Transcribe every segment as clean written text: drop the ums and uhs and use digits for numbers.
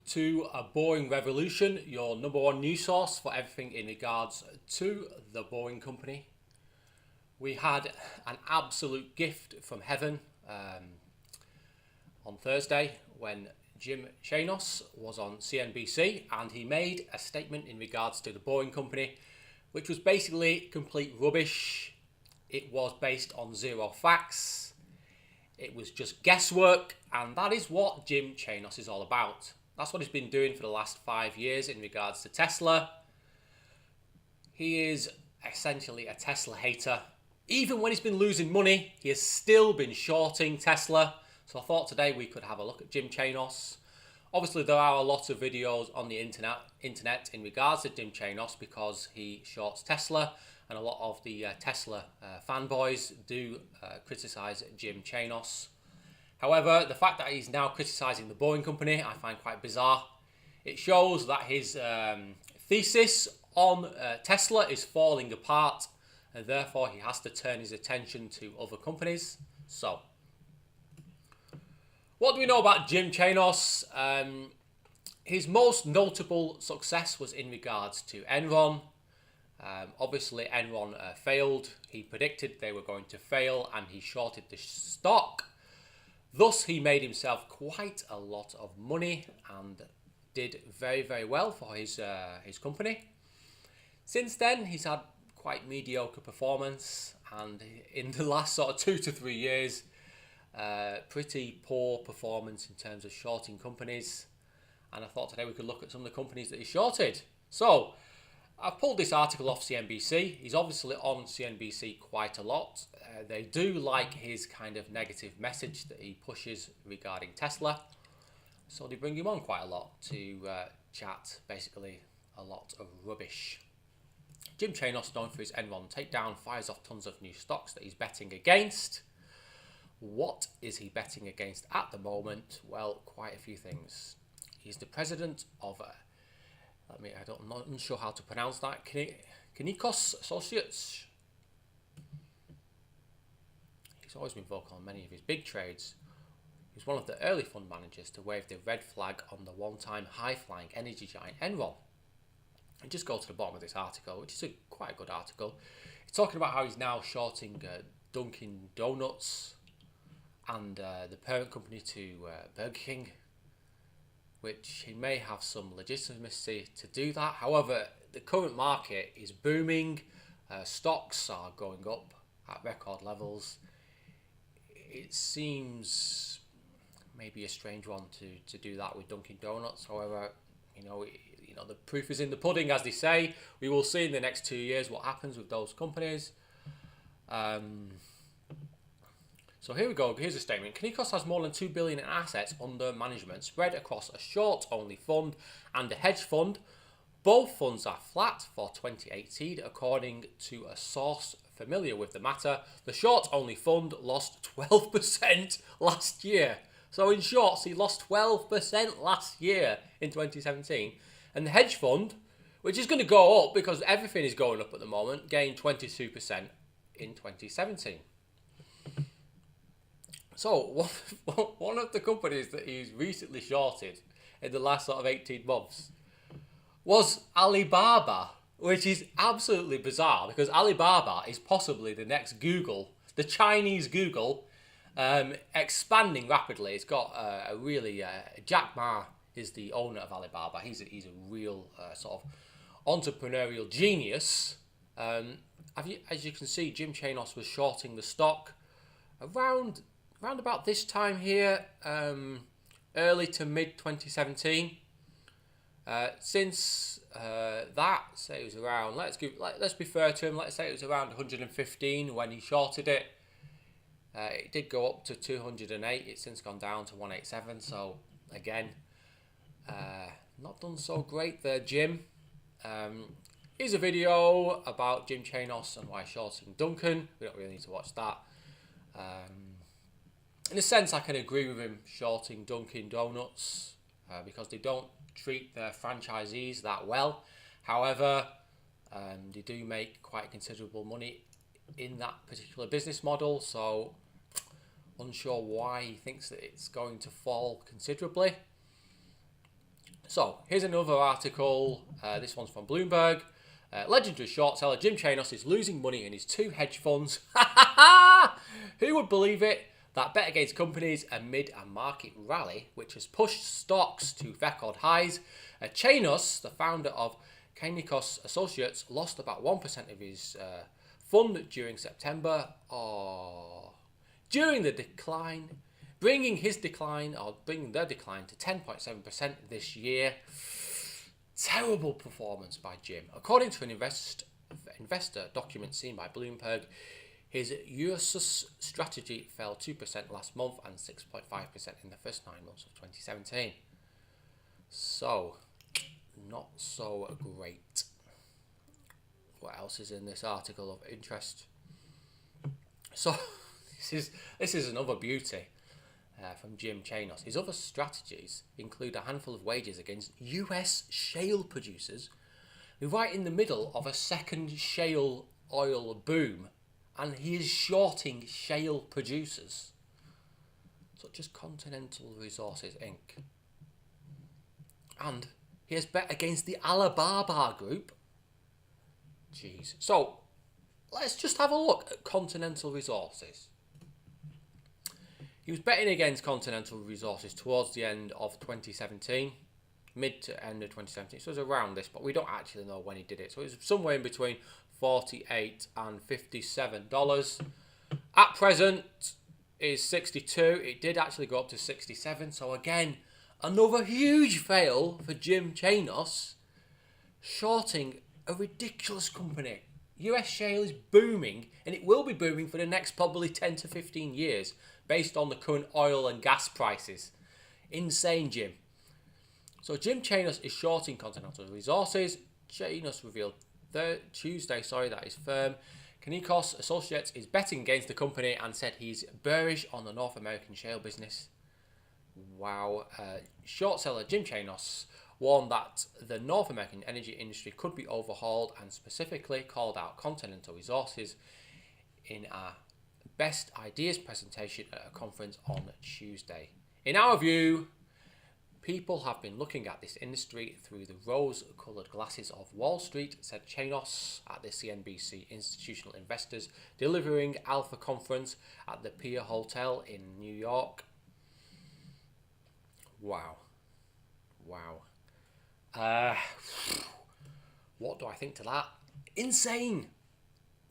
to A Boring Revolution, your number one news source for everything in regards to the Boring Company. We had an absolute gift from heaven on Thursday when Jim Chanos was on CNBC and he made a statement in regards to the Boring Company, which was basically complete rubbish. It was based on zero facts. It was just guesswork, and that is what Jim Chanos is all about. That's what he's been doing for the last 5 years in regards to Tesla. He is essentially a Tesla hater. Even when he's been losing money, he has still been shorting Tesla. So I thought today we could have a look at Jim Chanos. Obviously, there are a lot of videos on the internet in regards to Jim Chanos because he shorts Tesla, and a lot of the Tesla fanboys do criticise Jim Chanos. However, the fact that he's now criticising the Boring Company, I find quite bizarre. It shows that his thesis on Tesla is falling apart, and therefore he has to turn his attention to other companies. So, what do we know about Jim Chanos? His most notable success was in regards to Enron. Obviously, Enron failed. He predicted they were going to fail, and he shorted the stock. Thus, he made himself quite a lot of money and did very, very well for his company. Since then, he's had quite mediocre performance, and in the last sort of 2 to 3 years, pretty poor performance in terms of shorting companies. And I thought today we could look at some of the companies that he shorted. So, I've pulled this article off CNBC. He's obviously on CNBC quite a lot. They do like his kind of negative message that he pushes regarding Tesla. So they bring him on quite a lot to chat basically a lot of rubbish. Jim Chanos, known for his Enron takedown, fires off tons of new stocks that he's betting against. What is he betting against at the moment? Well, quite a few things. He's the president of I'm not sure how to pronounce that. Continental Associates. He's always been vocal on many of his big trades. He was one of the early fund managers to wave the red flag on the one-time high-flying energy giant Enron. And just go to the bottom of this article, which is quite a good article. He's talking about how he's now shorting Dunkin' Donuts and the parent company to Burger King, which he may have some legitimacy to do that. However, the current market is booming. Stocks are going up at record levels. It seems maybe a strange one to do that with Dunkin' Donuts. However, the proof is in the pudding, as they say. We will see in the next 2 years what happens with those companies. So here we go. Here's a statement. Continental has more than $2 billion in assets under management spread across a short-only fund and a hedge fund. Both funds are flat for 2018, according to a source familiar with the matter. The short-only fund lost 12% last year. So in short, he lost 12% last year in 2017. And the hedge fund, which is going to go up because everything is going up at the moment, gained 22% in 2017. So, one of the companies that he's recently shorted in the last sort of 18 months was Alibaba, which is absolutely bizarre because Alibaba is possibly the next Google, the Chinese Google, expanding rapidly. It's got a really... Jack Ma is the owner of Alibaba. He's a real sort of entrepreneurial genius. As you can see, Jim Chanos was shorting the stock around about this time here, early to mid 2017. Since that, say it was around, let's be fair to him, let's say it was around 115 when he shorted it. It did go up to 208. It's since gone down to 187. So again, not done so great there, Jim. Here's a video about Jim Chanos and why shorting Dunkin'. We don't really need to watch that. In a sense, I can agree with him shorting Dunkin' Donuts because they don't treat their franchisees that well. However, they do make quite considerable money in that particular business model, so unsure why he thinks that it's going to fall considerably. So here's another article. This one's from Bloomberg. Legendary short seller Jim Chanos is losing money in his 2 hedge funds. Who would believe it? That bet against companies amid a market rally which has pushed stocks to record highs. Chanos, the founder of Cannicos Associates, lost about 1% of his fund during September. During the decline, bringing their decline to 10.7% this year. Terrible performance by Jim. According to an investor document seen by Bloomberg, his USUS strategy fell 2% last month and 6.5% in the first 9 months of 2017. So, not so great. What else is in this article of interest? So, this is another beauty from Jim Chanos. His other strategies include a handful of wagers against US shale producers. We're right in the middle of a second shale oil boom, and he is shorting shale producers, such as Continental Resources Inc. And he has bet against the Alibaba group. Jeez. So, let's just have a look at Continental Resources. He was betting against Continental Resources towards the end of 2017, mid to end of 2017. So it was around this, but we don't actually know when he did it. So it was somewhere in between $48 and $57. At present is 62. It did actually go up to 67. So again, another huge fail for Jim Chanos, shorting a ridiculous company. US shale is booming, and it will be booming for the next probably 10 to 15 years based on the current oil and gas prices. Insane, Jim. So Jim Chanos is shorting Continental Resources. Chanos revealed Tuesday that his firm, Cannicos Associates, is betting against the company and said he's bearish on the North American shale business. Wow. Short seller Jim Chanos warned that the North American energy industry could be overhauled and specifically called out Continental Resources in a Best Ideas presentation at a conference on Tuesday. In our view, people have been looking at this industry through the rose-coloured glasses of Wall Street, said Chanos at the CNBC Institutional Investors Delivering Alpha Conference at the Pier Hotel in New York. Wow. What do I think to that? Insane.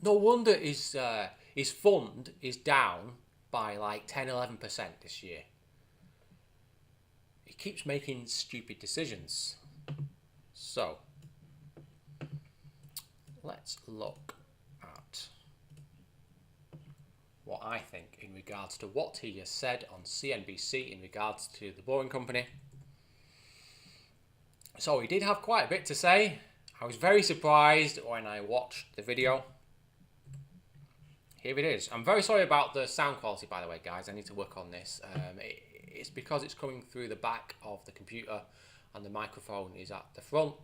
No wonder his fund is down by like 10-11% this year. He keeps making stupid decisions. So, let's look at what I think in regards to what he has said on CNBC in regards to the Boring Company. So he did have quite a bit to say. I was very surprised when I watched the video. Here it is. I'm very sorry about the sound quality, by the way, guys. I need to work on this. It's because it's coming through the back of the computer and the microphone is at the front.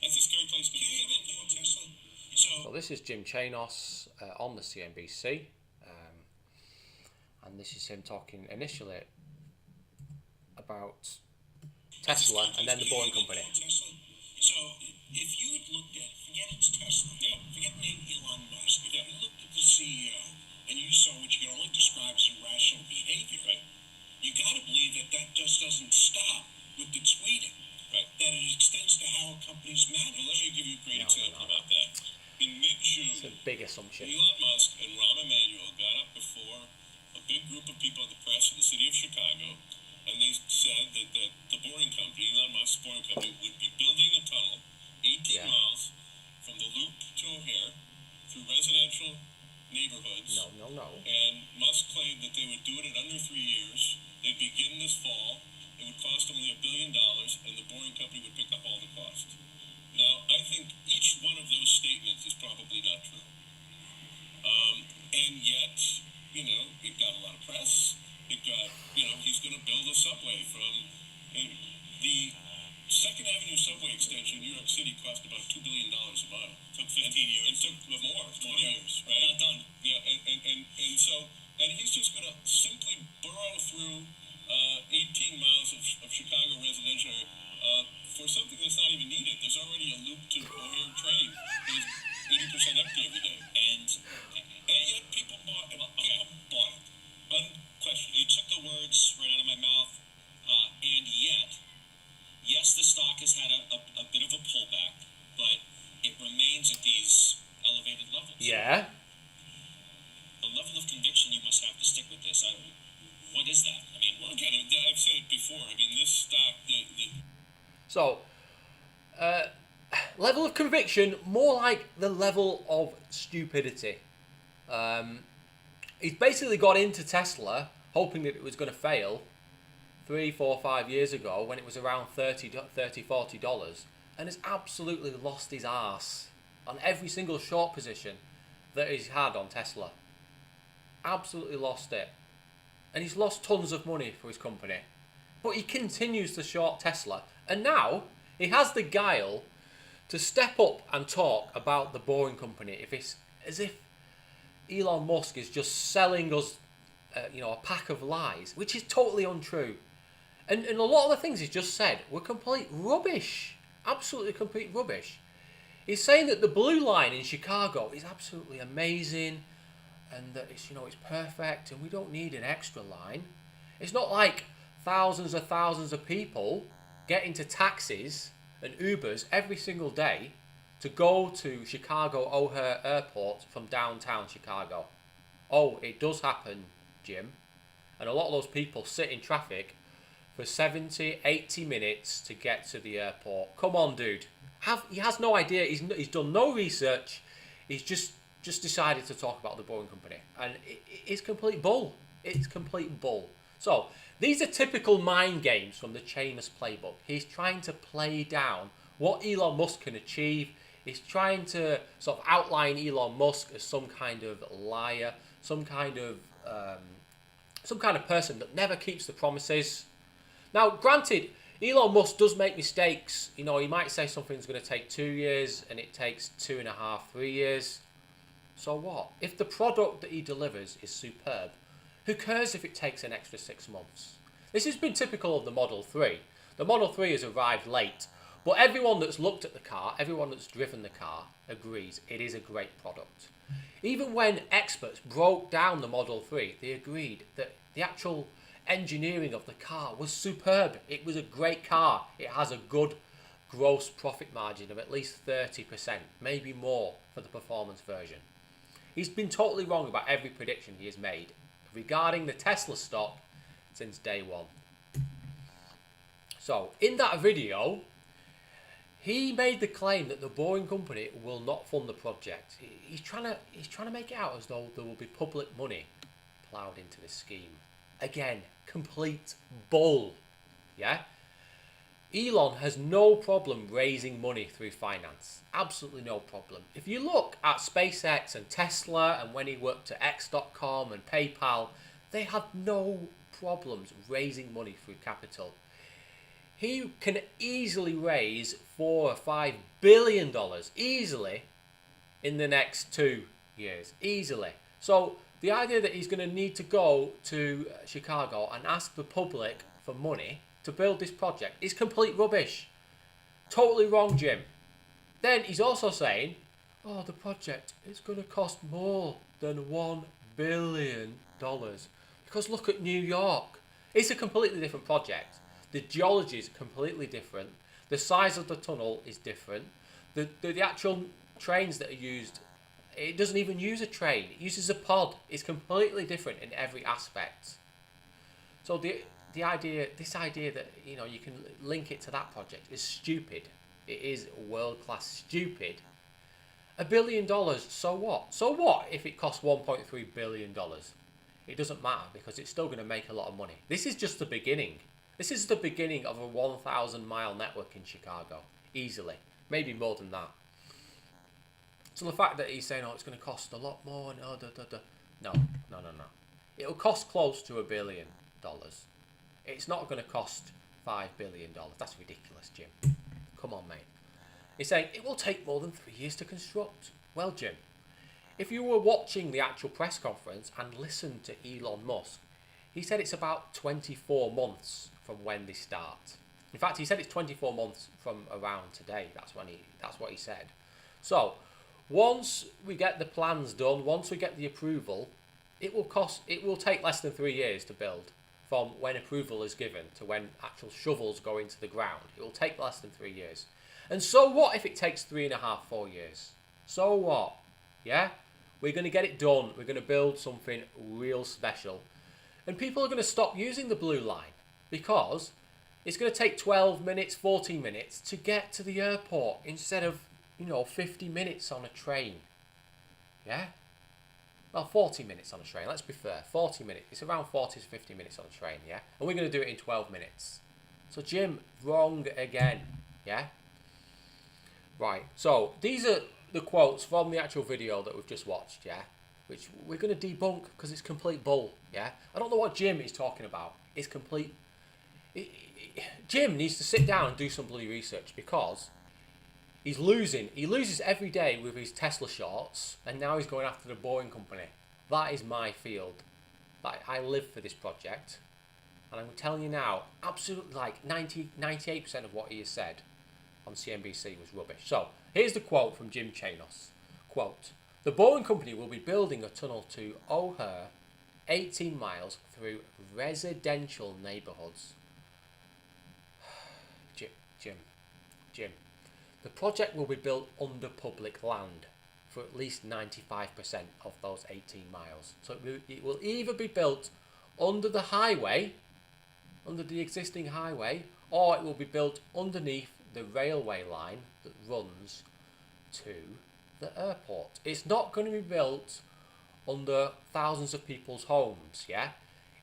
That's a scary place to be in Tesla. So this is Jim Chanos on the CNBC. And this is him talking initially about Tesla and then the Boring Company. So if you had looked at, forget it's Tesla, forget Elon Musk, if you looked at the CEO and you saw what you can only describe as irrational behavior, right? You got to believe that just doesn't stop with the tweeting, right? That it extends to how a company's managed. Well, let me give you a great example about that. In mid-June, it's a big assumption. Elon Musk and Rahm Emanuel got up before a big group of people at the press in the city of Chicago, and they said that the Boring Company, Elon Musk's Boring Company, would be building a tunnel 18 miles from the Loop to O'Hare through residential neighborhoods. No. And Musk claimed that they would do it in under 3 years. They'd begin this fall. It would cost only $1 billion, and the Boring Company would pick up all the cost. Now, I think each one of those statements is probably not true. And yet, it got a lot of press. It got, he's going to build a subway from the 2nd Avenue subway extension in New York City cost about $2 billion a mile. Took 15 years. It took more, 20 years, right? Not done. Yeah, and he's just going to simply burrow through 18 miles of Chicago residential Yeah. The level of conviction you must have to stick with this. What is that? I mean, well, again, I've said it before. I mean, this stock, So, level of conviction, more like the level of stupidity. He's basically got into Tesla hoping that it was going to fail 3, 4, 5 years ago when it was around $30, $40, and has absolutely lost his arse on every single short position that he's had on Tesla. Absolutely lost it. And he's lost tons of money for his company. But he continues to short Tesla. And now he has the guile to step up and talk about the Boring Company. If it's as if Elon Musk is just selling us, a pack of lies, which is totally untrue. And a lot of the things he's just said were complete rubbish. Absolutely complete rubbish. He's saying that the blue line in Chicago is absolutely amazing and that it's perfect and we don't need an extra line. It's not like thousands of people get into taxis and Ubers every single day to go to Chicago O'Hare Airport from downtown Chicago. Oh, it does happen, Jim. And a lot of those people sit in traffic for 70, 80 minutes to get to the airport. Come on, dude. He has no idea. He's done no research. He's just decided to talk about the Boring Company. And it's complete bull. It's complete bull. So, these are typical mind games from the Chanos playbook. He's trying to play down what Elon Musk can achieve. He's trying to sort of outline Elon Musk as some kind of liar, some kind of person that never keeps the promises. Now, granted, Elon Musk does make mistakes. He might say something's going to take 2 years and it takes 2.5, 3 years. So what? If the product that he delivers is superb, who cares if it takes an extra 6 months? This has been typical of the Model 3. The Model 3 has arrived late, but everyone that's looked at the car, everyone that's driven the car, agrees it is a great product. Even when experts broke down the Model 3, they agreed that the actual engineering of the car was superb. It was a great car. It has a good gross profit margin of at least 30%, maybe more for the performance version. He's been totally wrong about every prediction he has made regarding the Tesla stock since day one. So, in that video, he made the claim that the Boring Company will not fund the project. He's trying to make it out as though there will be public money ploughed into this scheme. Again, complete bull. Yeah? Elon has no problem raising money through finance. Absolutely no problem. If you look at SpaceX and Tesla and when he worked at X.com and PayPal, they had no problems raising money through capital. He can easily raise $4 or $5 billion easily in the next 2 years. Easily. So the idea that he's going to need to go to Chicago and ask the public for money to build this project is complete rubbish. Totally wrong, Jim. Then he's also saying, the project is going to cost more than $1 billion. Because look at New York. It's a completely different project. The geology is completely different. The size of the tunnel is different. The actual trains that are used, it doesn't even use a train. It uses a pod. It's completely different in every aspect. So this idea that you can link it to that project is stupid. It is world-class stupid. $1 billion, so what? So what if it costs $1.3 billion? It doesn't matter because it's still going to make a lot of money. This is just the beginning. This is the beginning of a 1,000-mile network in Chicago. Easily. Maybe more than that. So the fact that he's saying, it's going to cost a lot more, no. It'll cost close to $1 billion. It's not going to cost $5 billion. That's ridiculous, Jim. Come on, mate. He's saying it will take more than 3 years to construct. Well, Jim, if you were watching the actual press conference and listened to Elon Musk, he said it's about 24 months from when they start. In fact, he said it's 24 months from around today. That's what he said. So, once we get the plans done, once we get the approval, it will take less than 3 years to build. From when approval is given to when actual shovels go into the ground. It will take less than 3 years. And so what if it takes 3.5, 4 years? So what? Yeah? We're going to get it done. We're going to build something real special. And people are going to stop using the blue line because it's going to take 12 minutes, 14 minutes to get to the airport instead of, 50 minutes on a train. Yeah? Well, 40 minutes on a train. Let's be fair. 40 minutes. It's around 40 to 50 minutes on a train, yeah? And we're going to do it in 12 minutes. So, Jim, wrong again. Yeah? Right. So, these are the quotes from the actual video that we've just watched, yeah? Which we're going to debunk because it's complete bull, yeah? I don't know what Jim is talking about. It's complete... Jim needs to sit down and do some bloody research because he's losing. He loses every day with his Tesla shorts, and now he's going after the Boring Company. That is my field. I live for this project, and I'm telling you now, absolutely 98% of what he has said on CNBC was rubbish. So here's the quote from Jim Chanos. Quote, "The Boring Company will be building a tunnel to O'Hare, 18 miles through residential neighbourhoods." Jim. The project will be built under public land for at least 95% of those 18 miles. So it will either be built under the highway, under the existing highway, or it will be built underneath the railway line that runs to the airport. It's not going to be built under thousands of people's homes, yeah?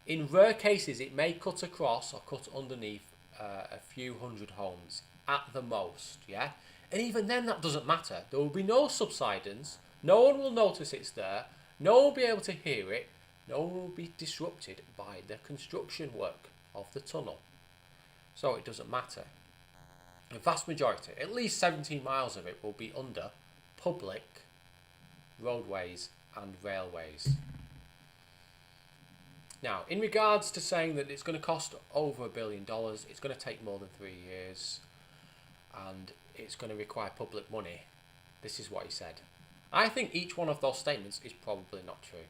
In rare cases, it may cut across or cut underneath a few hundred homes at the most, yeah? And even then, that doesn't matter. There will be no subsidence. No one will notice it's there. No one will be able to hear it. No one will be disrupted by the construction work of the tunnel. So it doesn't matter. The vast majority, at least 17 miles of it, will be under public roadways and railways. Now, in regards to saying that it's going to cost over $1 billion, it's going to take more than 3 years, and it's going to require public money, this is what he said. I think each one of those statements is probably not true.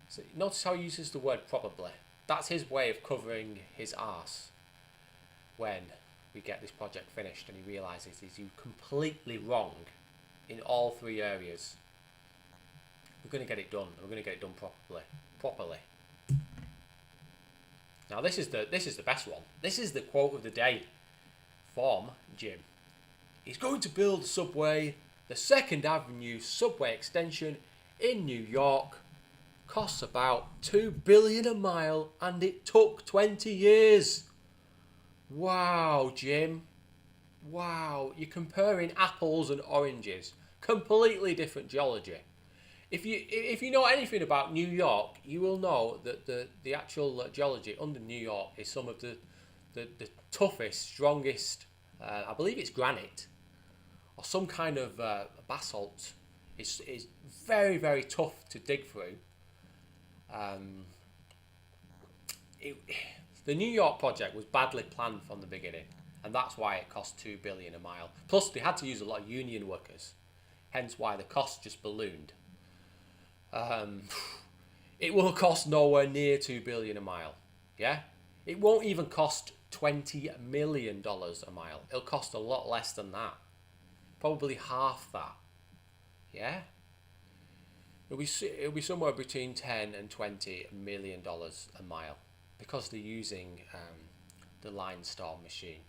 So notice how he uses the word probably. That's his way of covering his arse when we get this project finished and he realises he's completely wrong in all 3 areas. We're going to get it done. We're going to get it done properly. Now this is the best one. This is the quote of the day from Jim. He's going to build a subway, the 2nd Avenue subway extension in New York. Costs about $2 billion a mile, and it took 20 years. Wow, Jim. Wow, you're comparing apples and oranges. Completely different geology. If you know anything about New York, you will know that the actual geology under New York is some of the toughest, strongest, I believe it's granite, or some kind of basalt. It's very, very tough to dig through. The New York project was badly planned from the beginning, and that's why it cost $2 billion a mile. Plus, they had to use a lot of union workers, hence why the cost just ballooned. It will cost nowhere near $2 billion a mile. Yeah, it won't even cost $20 million a mile. It'll cost a lot less than that, probably half that. Yeah, it'll be somewhere between $10 and $20 million a mile because they're using the limestone machine.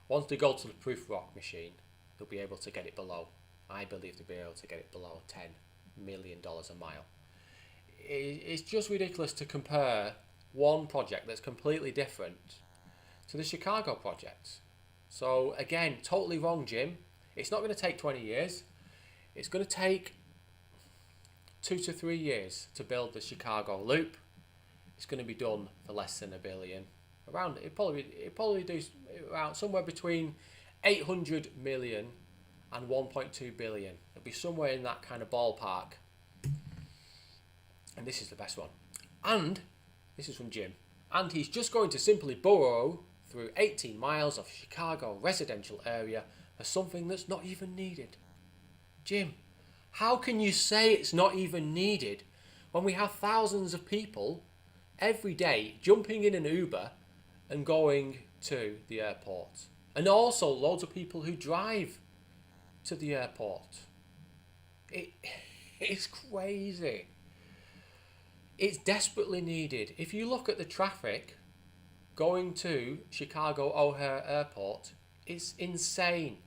Once they go to the proof rock machine, they'll be able to get it below. I believe they'll be able to get it below $10 million a mile. It's just ridiculous to compare one project that's completely different to the Chicago project. So again, totally wrong, Jim. It's not going to take 20 years. It's going to take 2 to 3 years to build the Chicago loop. It's going to be done for less than $1 billion. It probably do around somewhere between 800 million and 1.2 billion. It'll be somewhere in that kind of ballpark. And this is the best one. And this is from Jim. And he's just going to simply burrow through 18 miles of Chicago residential area for something that's not even needed. Jim, how can you say it's not even needed when we have thousands of people every day jumping in an Uber and going to the airport? And also loads of people who drive to the airport. It's crazy. It's desperately needed. If you look at the traffic going to Chicago O'Hare Airport, it's insane.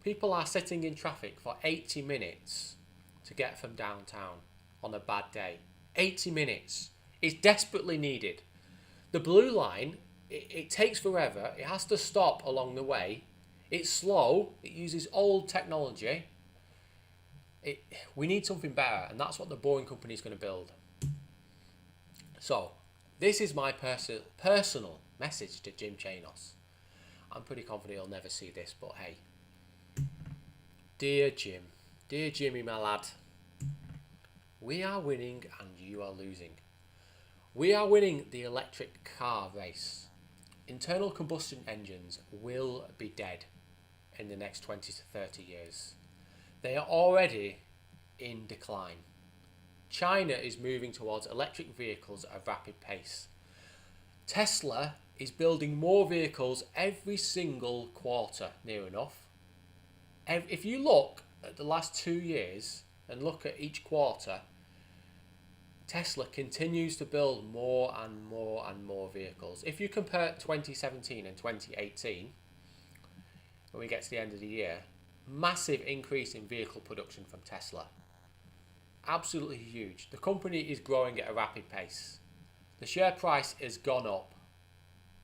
People are sitting in traffic for 80 minutes to get from downtown on a bad day. 80 minutes. It's desperately needed. The blue line, it takes forever. It has to stop along the way. It's slow. It uses old technology. We need something better, and that's what the Boring Company is going to build. So, this is my personal message to Jim Chanos. I'm pretty confident he'll never see this, but hey. Dear Jim, dear Jimmy, my lad, we are winning and you are losing. We are winning the electric car race. Internal combustion engines will be dead in the next 20 to 30 years. They are already in decline. China is moving towards electric vehicles at a rapid pace. Tesla is building more vehicles every single quarter, near enough. If you look at the last 2 years and look at each quarter, Tesla continues to build more and more and more vehicles. If you compare 2017 and 2018, when we get to the end of the year, massive increase in vehicle production from Tesla. Absolutely huge. The company is growing at a rapid pace. The share price has gone up.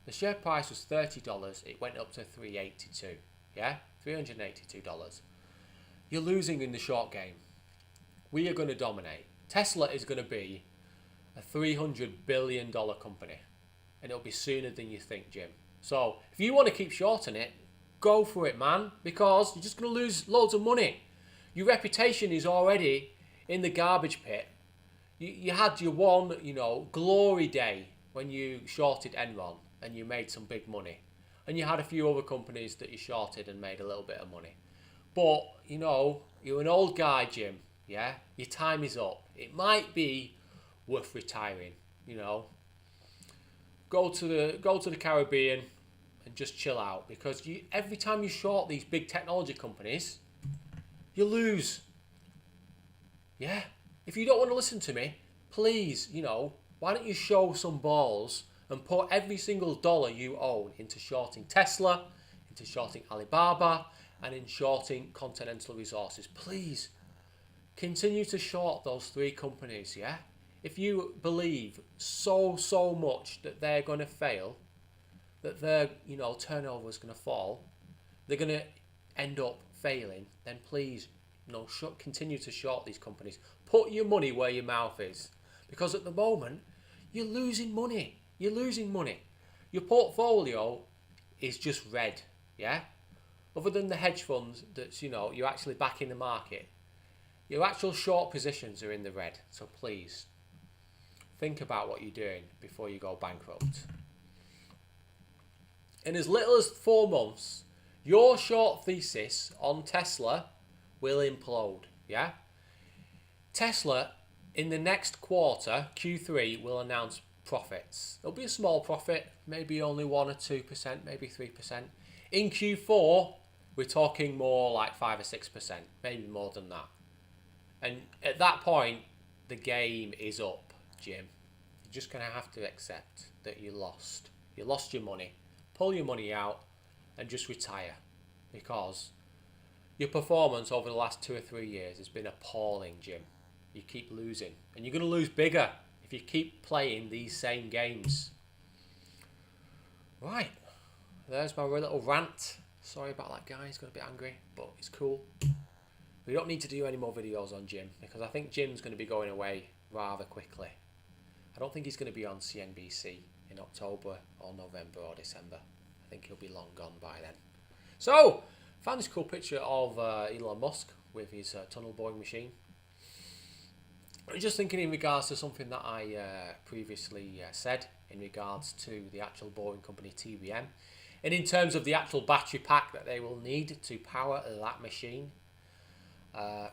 The share price was $30. It went up to $382. Yeah? $382. You're losing in the short game. We are going to dominate. Tesla is going to be a $300 billion company. And it'll be sooner than you think, Jim. So, if you want to keep shorting it, go for it, man. Because you're just going to lose loads of money. Your reputation is already in the garbage pit. You had your one, glory day when you shorted Enron and you made some big money. And you had a few other companies that you shorted and made a little bit of money. But, you're an old guy, Jim. Yeah? Your time is up. It might be worth retiring, Go to the Caribbean and just chill out. Because every time you short these big technology companies, you lose. Yeah? If you don't want to listen to me, please, why don't you show some balls and put every single dollar you own into shorting Tesla, into shorting Alibaba, and in shorting Continental Resources. Please, continue to short those three companies, yeah? If you believe so much that they're going to fail, that their, turnover is going to fall, they're going to end up failing, then please, continue to short these companies. Put your money where your mouth is. Because at the moment, you're losing money. You're losing money. Your portfolio is just red, yeah? Other than the hedge funds that's, you're actually back in the market, your actual short positions are in the red. So please, think about what you're doing before you go bankrupt. In as little as 4 months, your short thesis on Tesla will implode, yeah? Tesla, in the next quarter, Q3, will announce profits. It'll be a small profit, maybe only 1 or 2%, maybe 3%. In Q4, we're talking more like 5 or 6%, maybe more than that. And at that point, the game is up, Jim. You're just going to have to accept that you lost. You lost your money. Pull your money out and just retire. Because your performance over the last 2 or 3 years has been appalling, Jim. You keep losing. And you're going to lose bigger if you keep playing these same games. Right. There's my little rant. Sorry about that, guy. He's got a bit angry, but it's cool. We don't need to do any more videos on Jim, because I think Jim's going to be going away rather quickly. I don't think he's going to be on CNBC in October or November or December. I think he'll be long gone by then. So, found this cool picture of Elon Musk with his tunnel boring machine. I'm just thinking in regards to something that I previously said in regards to the actual Boring Company TBM, and in terms of the actual battery pack that they will need to power that machine. I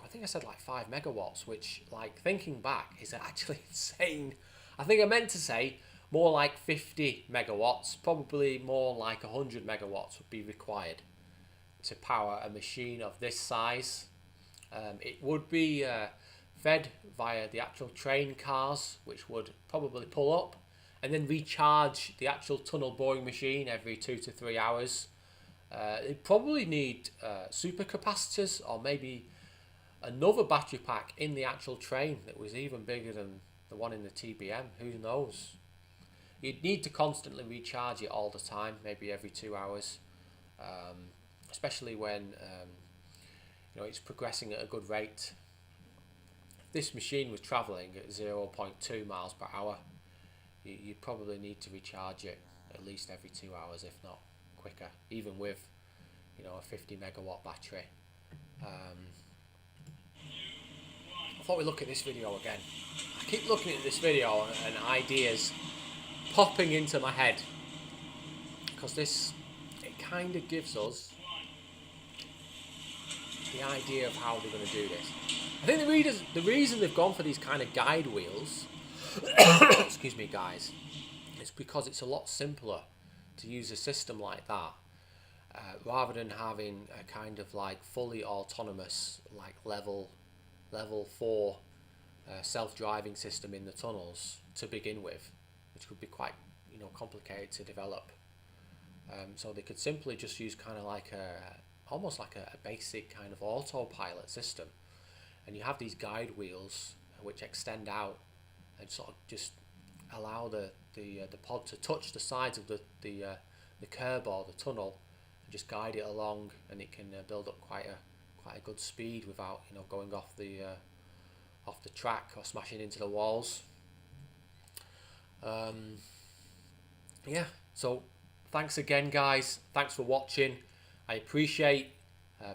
think I said like 5 megawatts, which, like, thinking back, is actually insane. I think I meant to say more like 50 megawatts, probably more like 100 megawatts would be required to power a machine of this size. It would be fed via the actual train cars, which would probably pull up and then recharge the actual tunnel boring machine every 2 to 3 hours. They'd probably need supercapacitors, or maybe another battery pack in the actual train that was even bigger than the one in the TBM. Who knows? You'd need to constantly recharge it all the time, maybe every 2 hours, especially when it's progressing at a good rate. If this machine was travelling at 0.2 miles per hour, you'd probably need to recharge it at least every 2 hours, if not quicker, even with a 50 megawatt battery. I thought we'd look at this video again. I keep looking at this video and ideas popping into my head, because it kind of gives us the idea of how they're going to do this. I think the reason they've gone for these kind of guide wheels excuse me guys, it's because it's a lot simpler to use a system like that, rather than having a kind of like fully autonomous, like level 4 self-driving system in the tunnels to begin with, which would be quite complicated to develop. So they could simply just use kind of like almost like a basic kind of autopilot system, and you have these guide wheels which extend out and sort of just allow the pod to touch the sides of the curb or the tunnel and just guide it along, and it can build up quite a good speed without going off the track or smashing into the walls. Yeah, so thanks again guys, thanks for watching. I appreciate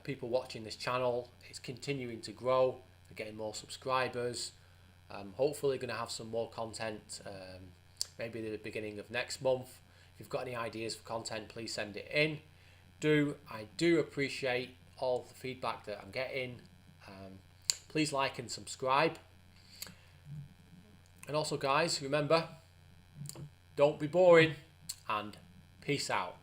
people watching this channel. It's continuing to grow, we're getting more subscribers. Hopefully going to have some more content, maybe at the beginning of next month. If you've got any ideas for content, please send it in. I do appreciate all the feedback that I'm getting. Please like and subscribe. And also guys, remember, don't be boring, and peace out.